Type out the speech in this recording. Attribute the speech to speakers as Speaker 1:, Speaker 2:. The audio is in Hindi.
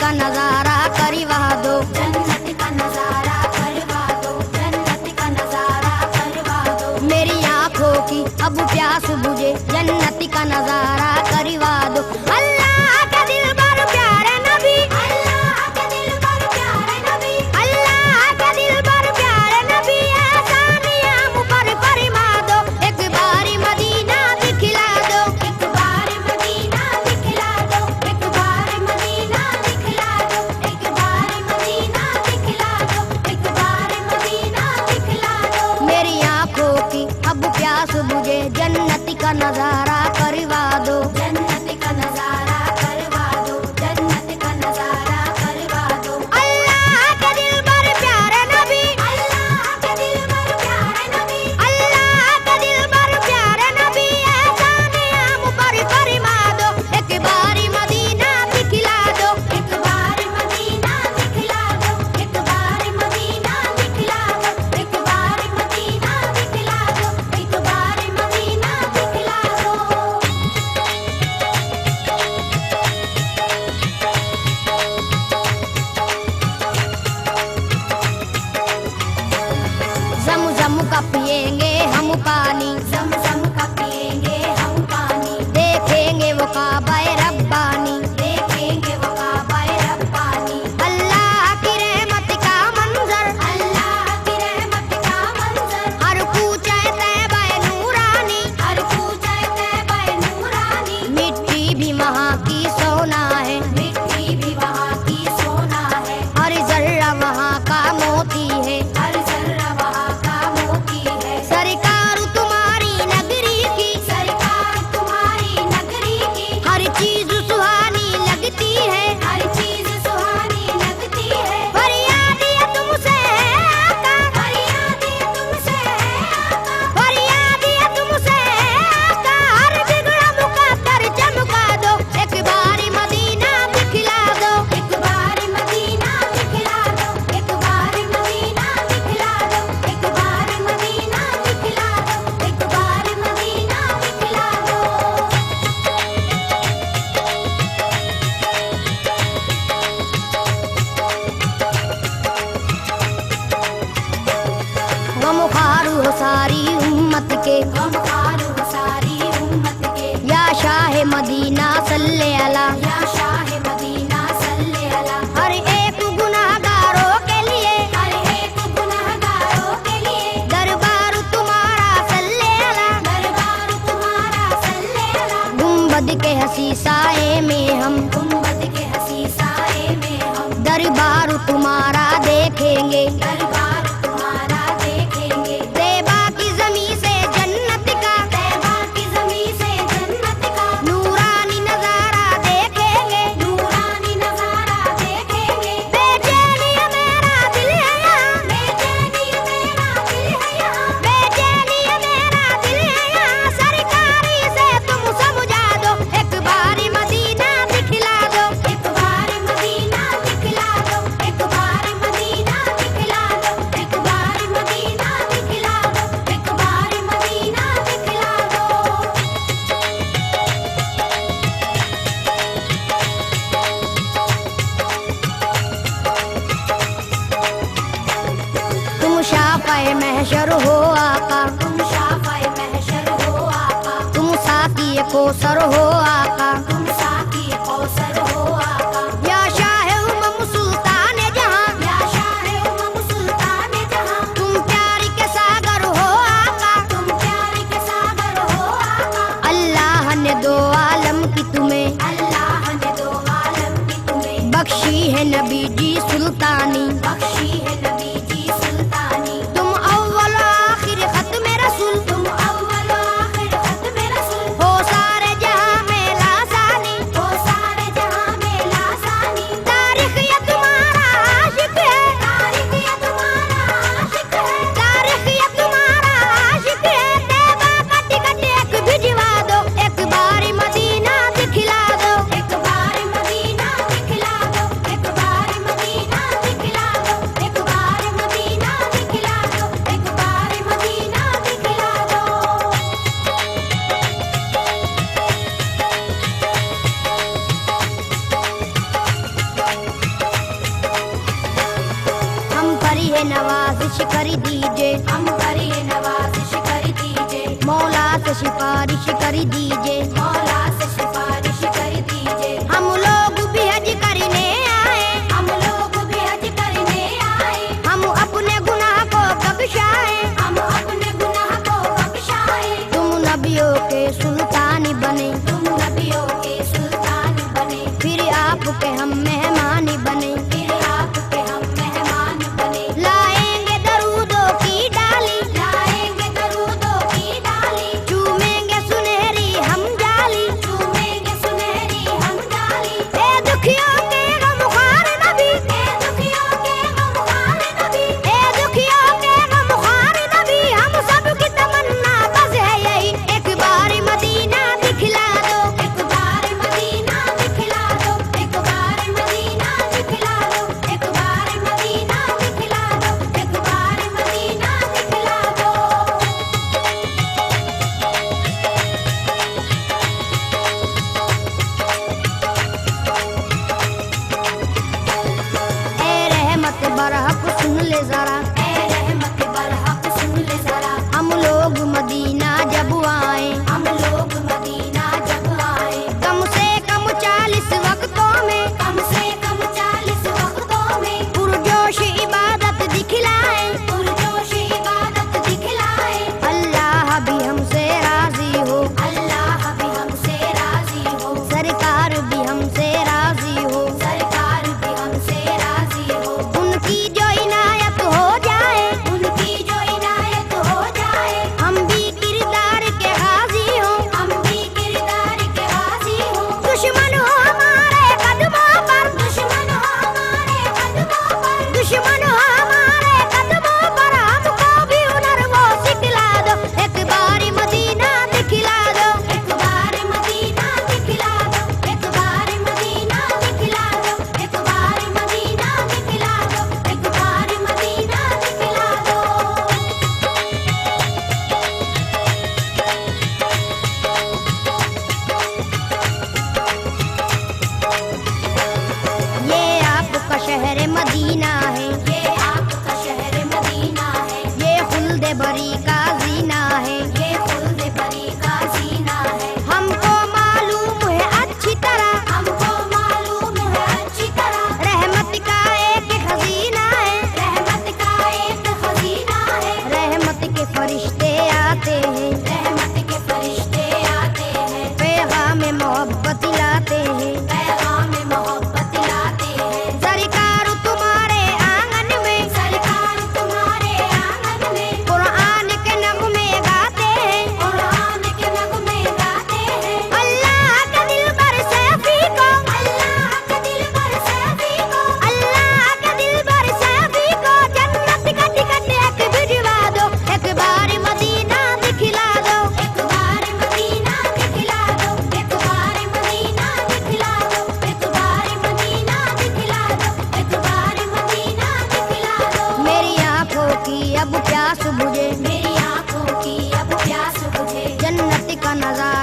Speaker 1: का नजारा करवा दो,
Speaker 2: जन्नत का नजारा करवा दो, जन्नत का नजारा करवा दो।
Speaker 1: मेरी आंखों की अब प्यास बुझे, जन्नत का नजारा करवा दो। अल्लाह का दिल पर प्यारे नबी,
Speaker 2: अल्लाह का दिल पर प्यारे नबी,
Speaker 1: अल्लाह का दिल पर प्यारे नबी, एहसानिया मुझ पर फरमा दो। एक बारी मदीना दिखला दो,
Speaker 2: एक बार मदीना दिखला दो, एक बार मदीना दिखला दो, एक बार मदीना दिखला दो, एक बार मदीना दिखला दो।
Speaker 1: मेरी आंखों की अब प्यास बुझे, जन्नत का नजारा करवा दो।
Speaker 2: जन्नत का नजारा करवा दो, जन्नत का नजारा करवा दो।
Speaker 1: अल्लाह का दिल पर प्यारे नबी,
Speaker 2: अल्लाह का दिल पर प्यारे नबी,
Speaker 1: अल्लाह का दिल पर प्यारे नबी, एहसानिया मुझ पर फरमा दो। एक बारी मदीना दिखला दो,
Speaker 2: एक बार मदीना दिखला दो, एक बार मदीना दिखला दो, एक बार मदीना दिखला दो, एक बार मदीना दिखला दो।
Speaker 1: ज़म-ज़म का पिएंगे हम पानी,
Speaker 2: ज़म-ज़म का पिएंगे हम पानी,
Speaker 1: देखेंगे वो काबा रब्बानी।
Speaker 2: देखेंगे वो काबा रब्बानी।
Speaker 1: अल्लाह की रहमत का मंजर,
Speaker 2: अल्लाह की रहमत का मंजर,
Speaker 1: हर कूचे तैबा नूरानी।
Speaker 2: हर कूचे तैबा नूरानी।
Speaker 1: मिट्टी भी वहाँ की सोना है,
Speaker 2: मिट्टी भी वहाँ की सोना है,
Speaker 1: हर जर्रा वहाँ का मोती है।
Speaker 2: हर जर्रा वहाँ का मोती है।
Speaker 1: सरकार तुम्हारी नगरी की,
Speaker 2: सरकार तुम्हारी नगरी की,
Speaker 1: हर चीज सुहानी लगती है।
Speaker 2: हर चीज सुहानी लगती है।
Speaker 1: फरियाद ये तुमसे है आका,
Speaker 2: फरियाद ये तुमसे है आका,
Speaker 1: फरियाद ये तुमसे है आका, हर बिगड़ा मुकद्दर चमका दो। एक बारी मदीना दिखला दो,
Speaker 2: एक बार मदीना दिखला दो, एक बार मदीना दिखला दो, एक बार मदीना दिखला दो, एक बार मदीना दिखला दो।
Speaker 1: गमखार हो सारी उम्मत के,
Speaker 2: गमखार हो सारी उम्मत के,
Speaker 1: या शाह मदीना सल्ले अला।
Speaker 2: या शाह मदीना सल्ले अला।
Speaker 1: हर एक गुनाहगारों के लिए
Speaker 2: हर एक गुनहगारों के लिए
Speaker 1: दरबार तुम्हारा सल्ले अला।
Speaker 2: दरबार तुम्हारा सल्ले अला।
Speaker 1: गुंबद के हसी साए में हम,
Speaker 2: गुंबद के हसी साए में हम
Speaker 1: दरबार तुम्हारा देखेंगे।
Speaker 2: दरबार तुम्हारा देखेंगे।
Speaker 1: तैबा की ज़मीं से जन्नत का,
Speaker 2: तैबा की ज़मीं से जन्नत का
Speaker 1: नूरानी नजारा देखेंगे।
Speaker 2: नूरानी नजारा देखेंगे।
Speaker 1: बेचैनी मेरा दिल है यहाँ,
Speaker 2: बेचैनी मेरा दिल है यहाँ,
Speaker 1: बेचैनी मेरा दिल है यहाँ, सरकारी से तुम समझा दो। एक बारी मदीना दिखला दो,
Speaker 2: एक बार मदीना दिखला दो, एक बार मदीना दिखला दो, एक बार मदीना दिखला दो, एक बार मदीना दिखला दो।
Speaker 1: तुम शाफ़ाए महशर हो आका,
Speaker 2: तुम शाफ़ाए महशर हो आका,
Speaker 1: तुम साकी कौसर हो आका।
Speaker 2: तुम साकी कौसर हो आका,
Speaker 1: या शाह उम्म सुल्तान जहां,
Speaker 2: या शाह उम्म सुल्तान जहां,
Speaker 1: तुम प्यार के सागर हो आका।
Speaker 2: तुम प्यार के सागर हो आका।
Speaker 1: अल्लाह ने दो आलम की तुम्हें,
Speaker 2: अल्लाह ने दो आलम की तुम्हें
Speaker 1: बख्शी है नबी जी सुल्तानी।
Speaker 2: बख्शी है नबी जी सुल्तानी।
Speaker 1: तुम अव्वल आखिर खत्म रसूल,
Speaker 2: तुम अव्वल आखिर खत्म रसूल,
Speaker 1: हो सारे जहां में लासानी।
Speaker 2: हो सारे जहां में लासानी।
Speaker 1: तारीख ये तुम्हारा आशिक है,
Speaker 2: तारीख ये तुम्हारा आशिक है,
Speaker 1: तारीख ये तुम्हारा आशिक है। तैबा का टिकट एक भिजवा दो, एक बारी मदीना दिखला दो।
Speaker 2: एक बार मदीना दिखला दो, एक बार मदीना दिखला दो, एक बार
Speaker 1: करिए नवाजिश कर दीजिए,
Speaker 2: हम करिए नवाजिश कर दीजिए,
Speaker 1: मौला से सिफारिश कर दीजिए।
Speaker 2: मौला से सिफारिश कर दीजिए।
Speaker 1: हम लोग भी हज करने आए,
Speaker 2: हम लोग भी हज करने आए,
Speaker 1: हम अपने गुनाह को बख्शाए।
Speaker 2: हम अपने गुनाह को बख्शाए।
Speaker 1: तुम नबियों के सुल्तान बने,
Speaker 2: तुम नबियों के सुल्तान बने,
Speaker 1: फिर आपके हम मेहमान बने।
Speaker 2: फिर आपके हम मेहमान बने।
Speaker 1: लाएंगे दरूदों की डाली,
Speaker 2: लाएंगे दरूदों की डाली,
Speaker 1: चूमेंगे सुनहरी हम जाली।
Speaker 2: चूमेंगे सुनहरी हम डाली।
Speaker 1: ए दुखियों के गमख्वार नबी,
Speaker 2: ए दुखियों के गमख्वार नबी,
Speaker 1: ए दुखियों के गमख्वार नबी, हम सबकी तमन्ना बस है यही, एक बार मदीना दिखला दो।
Speaker 2: एक बार मदीना दिखला दो, एक बार मदीना दिखला दो, एक बार मदीना दिखला दो, एक बार मदीना दिखला दो।
Speaker 1: ए रहमत बरहक सुन ले जरा,
Speaker 2: ए रहमत बरहक सुन ले जरा,
Speaker 1: हम लोग मदीना जब आए,
Speaker 2: हम लोग मदीना जब आए,
Speaker 1: कम से कम 40 वक्तों में,
Speaker 2: कम से कम 40 वक्तों में,
Speaker 1: पुरजोश इबादत दिखलाए।
Speaker 2: पुरजोश इबादत दिखलाए।
Speaker 1: अल्लाह भी हमसे राजी हो,
Speaker 2: अल्लाह भी हमसे राजी हो,
Speaker 1: सरकार भी हमसे राजी हो,
Speaker 2: सरकार भी हमसे राजी हो,
Speaker 1: उनकी जो इनायत हो जाए,
Speaker 2: उनकी जो इनायत हो जाए,
Speaker 1: हम भी किरदार के गाजी हो।
Speaker 2: हम भी किरदार के गाजी हो।
Speaker 1: दुश्मन हो हमारे कदमों पर,
Speaker 2: दुश्मन हो हमारे कदमों पर,
Speaker 1: दुश्मन हो हमारे कदमों पर, हमको भी हुनर वो सिखला दो। एक बार मदीना दिखला दो,
Speaker 2: एक बार मदीना दिखला दो, एक बार मदीना दिखला दो, एक बार मदीना दिखला दो, एक बार मदीना दिखला दो।
Speaker 1: ये आपका शहर मदीना है,
Speaker 2: ये आपका शहर मदीना है,
Speaker 1: ये खुल्द बरी का जीना है।
Speaker 2: ये खुल्द बरी का जीना है।
Speaker 1: हमको मालूम है अच्छी तरह,
Speaker 2: हमको मालूम है अच्छी तरह,
Speaker 1: रहमत का एक खजीना है।
Speaker 2: रहमत का एक खजीना है।
Speaker 1: रहमत के फरिश्ते आते हैं,
Speaker 2: रहमत के फरिश्ते आते हैं,
Speaker 1: पैगाम मोहब्बत लाते हैं।
Speaker 2: पैगाम मोहब्बत लाते हैं।
Speaker 1: सरकार तुम्हारे आंगन में,
Speaker 2: सरकार तुम्हारे आंगन में,
Speaker 1: कुरान के नगमे गाते हैं।
Speaker 2: कुरान के नगमे गाते हैं।
Speaker 1: अल्लाह के दिल पर सैफी को,
Speaker 2: अल्लाह के दिल पर सैफी को,
Speaker 1: अल्लाह के दिल पर सैफी को जन्नत का टिकट एक भिजवा दो। एक बार मदीना दिखला दो,
Speaker 2: एक बार मदीना दिखला दो, एक बार मदीना दिखला दो, एक बार मदीना दिखला दो, एक बार मदीना दिखला दो।
Speaker 1: मेरी आंखों की अब प्यास बुझे,
Speaker 2: मेरी आंखों की अब प्यास बुझे,
Speaker 1: जन्नत का नजारा